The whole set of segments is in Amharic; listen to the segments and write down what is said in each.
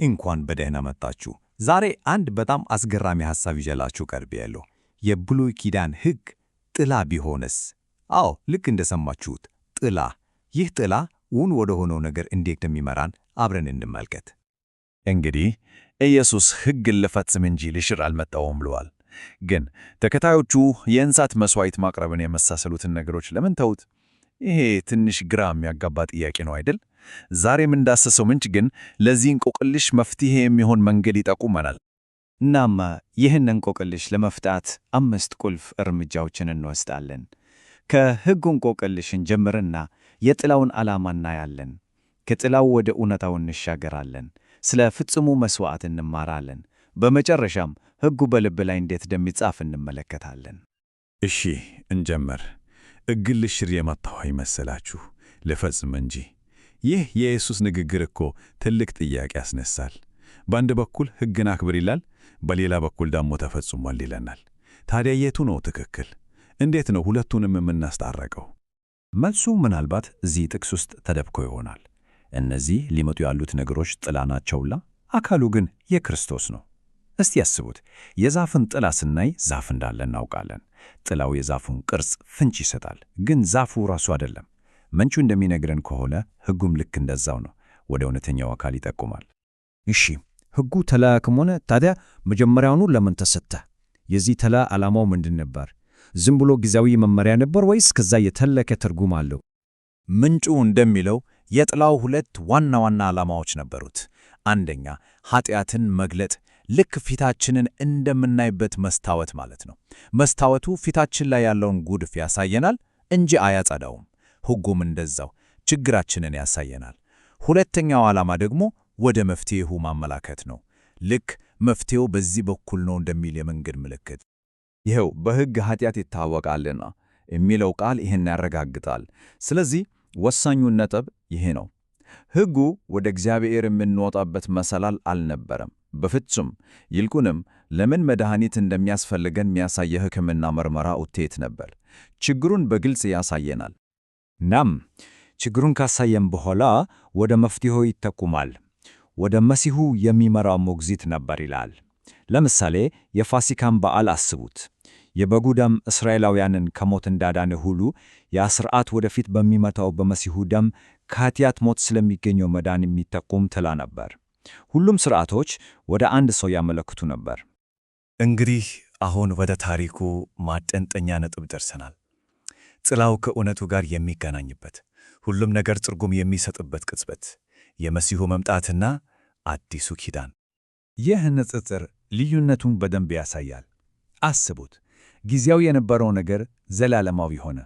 እንኳን በደህና መጣችሁ። ዛሬ አንድ በጣም አስገራሚ ሐሳብ ይዤላችሁ ቀርቤያለሁ። የብሉይ ኪዳን ሕግ ጥላ ቢሆንስ? አዎ፣ ልክ እንደሰማችሁት ጥላ። ይህ ጥላ እውን ወደ ሆነው ነገር እንዴት እንደሚመራን አብረን እንመልከት። እንግዲህ ኢየሱስ ሕግን ሊፈጽም እንጂ ሊሽር አልመጣሁም ብለዋል። ግን ተከታዮቹ የእንስሳት መሥዋዕት ማቅረብን የመሳሰሉትን ነገሮች ለምን ተዉት? ይሄ ትንሽ ግራ የሚያጋባ ጥያቄ ነው አይደል? ዛሬም እንዳሰሰው ምንጭ ግን ለዚህ እንቆቅልሽ መፍትሄ የሚሆን መንገድ ይጠቁመናል። እናም ይህን እንቆቅልሽ ለመፍታት 5 ቁልፍ እርምጃዎችን እንወስዳለን። ከሕጉ እንቆቅልሽ እንጀምርና የጥላውን ዓላማ እናያለን። ከጥላው ወደ እውነታው እንሻገራለን። ስለ ፍጹሙ መሥዋዕት እንማራለን። በመጨረሻም ሕጉ በልብ ላይ እንዴት እንደሚጻፍ እንመለከታለን። እሺ እንጀምር። ሕግን ልሽር የመጣሁ አይመስላችሁ? ልፈጽም እንጂ። ይህ የኢየሱስ ንግግር እኮ ትልቅ ጥያቄ ያስነሳል። በአንድ በኩል ሕግን አክብር ይላል፣ በሌላ በኩል ደግሞ ተፈጽሟል ይለናል። ታዲያ የቱ ነው ትክክል? እንዴት ነው ሁለቱንም የምናስታረቀው? መልሱ ምናልባት እዚህ ጥቅስ ውስጥ ተደብቆ ይሆናል። እነዚህ ሊመጡ ያሉት ነገሮች ጥላ ናቸውላ፣ አካሉ ግን የክርስቶስ ነው። እስቲ ያስቡት። የዛፍን ጥላ ስናይ ዛፍ እንዳለ እናውቃለን። ጥላው የዛፉን ቅርጽ ፍንጭ ይሰጣል፣ ግን ዛፉ ራሱ አይደለም። ምንጩ እንደሚነግረን ከሆነ ሕጉም ልክ እንደዛው ነው፣ ወደ እውነተኛው አካል ይጠቁማል። እሺ፣ ሕጉ ተላ ከሆነ ታዲያ መጀመሪያውኑ ለምን ተሰጠ? የዚህ ተላ ዓላማው ምንድን ነበር? ዝም ብሎ ጊዜያዊ መመሪያ ነበር ወይስ ከዛ የተለቀ ትርጉም አለው? ምንጩ እንደሚለው የጥላው 2 ዋና ዋና ዓላማዎች ነበሩት። አንደኛ፣ ኃጢአትን መግለጥ፣ ልክ ፊታችንን እንደምናይበት መስታወት ማለት ነው። መስታወቱ ፊታችን ላይ ያለውን ጉድፍ ያሳየናል እንጂ አያጸዳውም። ሕጉም እንደዛው ችግራችንን ያሳየናል። ሁለተኛው ዓላማ ደግሞ ወደ መፍትሄው ማመላከት ነው። ልክ መፍትሄው በዚህ በኩል ነው እንደሚል የመንገድ ምልክት። ይኸው በሕግ ኃጢአት ይታወቃልና የሚለው ቃል ይህን ያረጋግጣል። ስለዚህ ወሳኙ ነጥብ ይሄ ነው። ሕጉ ወደ እግዚአብሔር የምንወጣበት መሰላል አልነበረም፣ በፍጹም። ይልቁንም ለምን መድኃኒት እንደሚያስፈልገን የሚያሳይ የሕክምና ምርመራ ውጤት ነበር። ችግሩን በግልጽ ያሳየናል። እናም ችግሩን ካሳየን በኋላ ወደ መፍትሄው ይጠቁማል። ወደ መሲሁ የሚመራ ሞግዚት ነበር ይላል። ለምሳሌ የፋሲካን በዓል አስቡት። የበጉ ደም እስራኤላውያንን ከሞት እንዳዳነ ሁሉ ያ ሥርዓት ወደፊት በሚመጣው በመሲሁ ደም ከኃጢአት ሞት ስለሚገኘው መዳን የሚጠቁም ጥላ ነበር። ሁሉም ሥርዓቶች ወደ አንድ ሰው ያመለክቱ ነበር። እንግዲህ አሁን ወደ ታሪኩ ማጠንጠኛ ነጥብ ደርሰናል። ጥላው ከእውነቱ ጋር የሚገናኝበት፣ ሁሉም ነገር ትርጉም የሚሰጥበት ቅጽበት፣ የመሲሁ መምጣትና አዲሱ ኪዳን። ይህ ንጽጽር ልዩነቱን በደንብ ያሳያል። አስቡት፣ ጊዜያዊ የነበረው ነገር ዘላለማዊ ሆነ።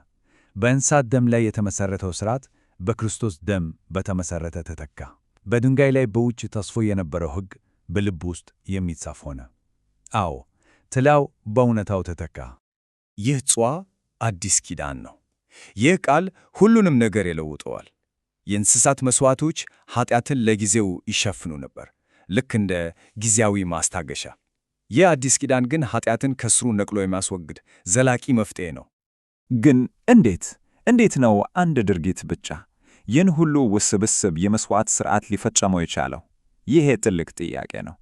በእንስሳት ደም ላይ የተመሠረተው ሥርዓት በክርስቶስ ደም በተመሠረተ ተተካ። በድንጋይ ላይ በውጭ ተጽፎ የነበረው ሕግ በልብ ውስጥ የሚጻፍ ሆነ። አዎ፣ ጥላው በእውነታው ተተካ። ይህ ጽዋ አዲስ ኪዳን ነው። ይህ ቃል ሁሉንም ነገር ይለውጠዋል። የእንስሳት መሥዋዕቶች ኃጢአትን ለጊዜው ይሸፍኑ ነበር፣ ልክ እንደ ጊዜያዊ ማስታገሻ። ይህ አዲስ ኪዳን ግን ኃጢአትን ከስሩ ነቅሎ የሚያስወግድ ዘላቂ መፍትሔ ነው። ግን እንዴት ነው አንድ ድርጊት ብቻ ይህን ሁሉ ውስብስብ የመሥዋዕት ሥርዓት ሊፈጸመው የቻለው? ይሄ ትልቅ ጥያቄ ነው።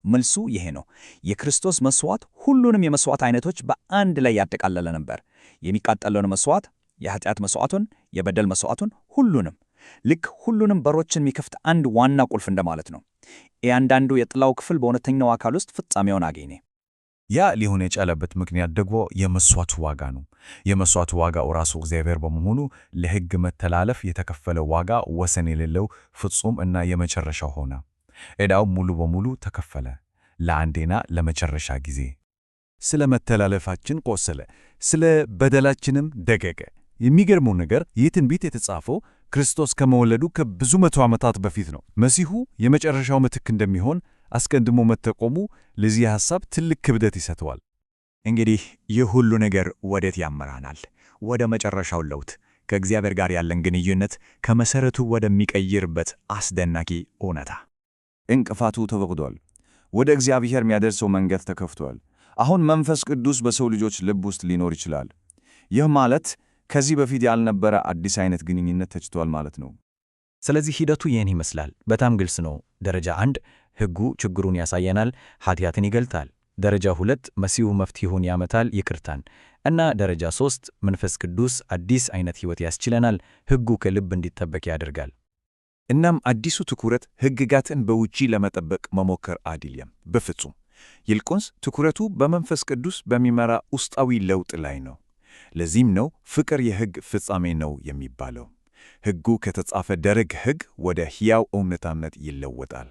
መልሱ ይሄ ነው። የክርስቶስ መሥዋዕት ሁሉንም የመሥዋዕት አይነቶች በአንድ ላይ ያጠቃለለ ነበር። የሚቃጠለውን መሥዋዕት፣ የኃጢአት መሥዋዕቱን፣ የበደል መሥዋዕቱን፣ ሁሉንም። ልክ ሁሉንም በሮችን የሚከፍት አንድ ዋና ቁልፍ እንደማለት ነው። እያንዳንዱ የጥላው ክፍል በእውነተኛው አካል ውስጥ ፍጻሜውን አገኘ። ያ ሊሆን የቻለበት ምክንያት ደግሞ የመሥዋዕቱ ዋጋ ነው። የመሥዋዕቱ ዋጋው ራሱ እግዚአብሔር በመሆኑ ለሕግ መተላለፍ የተከፈለው ዋጋ ወሰን የሌለው ፍጹም እና የመጨረሻው ሆነ። ዕዳው ሙሉ በሙሉ ተከፈለ፣ ለአንዴና ለመጨረሻ ጊዜ። ስለ መተላለፋችን ቆሰለ፣ ስለ በደላችንም ደቀቀ። የሚገርመው ነገር ይህ ትንቢት የተጻፈው ክርስቶስ ከመወለዱ ከብዙ መቶ ዓመታት በፊት ነው። መሲሁ የመጨረሻው ምትክ እንደሚሆን አስቀድሞ መጠቆሙ ለዚህ ሐሳብ ትልቅ ክብደት ይሰጠዋል። እንግዲህ ይህ ሁሉ ነገር ወዴት ያመራናል? ወደ መጨረሻው ለውጥ፣ ከእግዚአብሔር ጋር ያለን ግንኙነት ከመሠረቱ ወደሚቀይርበት አስደናቂ እውነታ። እንቅፋቱ ተወግዷል። ወደ እግዚአብሔር የሚያደርሰው መንገድ ተከፍቷል። አሁን መንፈስ ቅዱስ በሰው ልጆች ልብ ውስጥ ሊኖር ይችላል። ይህ ማለት ከዚህ በፊት ያልነበረ አዲስ አይነት ግንኙነት ተችቷል ማለት ነው። ስለዚህ ሂደቱ ይህን ይመስላል። በጣም ግልጽ ነው። ደረጃ 1 ሕጉ ችግሩን ያሳየናል፣ ኃጢአትን ይገልጣል። ደረጃ 2 መሲሁ መፍትሄውን ያመጣል፣ ይቅርታን። እና ደረጃ 3 መንፈስ ቅዱስ አዲስ አይነት ሕይወት ያስችለናል፣ ሕጉ ከልብ እንዲጠበቅ ያደርጋል። እናም አዲሱ ትኩረት ሕግጋትን በውጪ ለመጠበቅ መሞከር አይደለም፣ በፍጹም። ይልቁንስ ትኩረቱ በመንፈስ ቅዱስ በሚመራ ውስጣዊ ለውጥ ላይ ነው። ለዚህም ነው ፍቅር የሕግ ፍጻሜ ነው የሚባለው። ሕጉ ከተጻፈ ደረቅ ሕግ ወደ ሕያው እውነታነት ይለወጣል።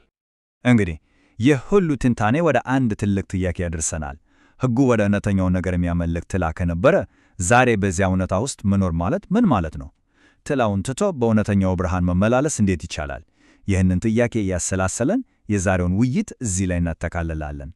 እንግዲህ ይህ ሁሉ ትንታኔ ወደ አንድ ትልቅ ጥያቄ ያደርሰናል። ሕጉ ወደ እውነተኛው ነገር የሚያመለክ ጥላ ከነበረ ዛሬ በዚያ እውነታ ውስጥ መኖር ማለት ምን ማለት ነው? ጥላውን ትቶ በእውነተኛው ብርሃን መመላለስ እንዴት ይቻላል? ይህንን ጥያቄ እያሰላሰለን የዛሬውን ውይይት እዚህ ላይ እናጠቃልላለን።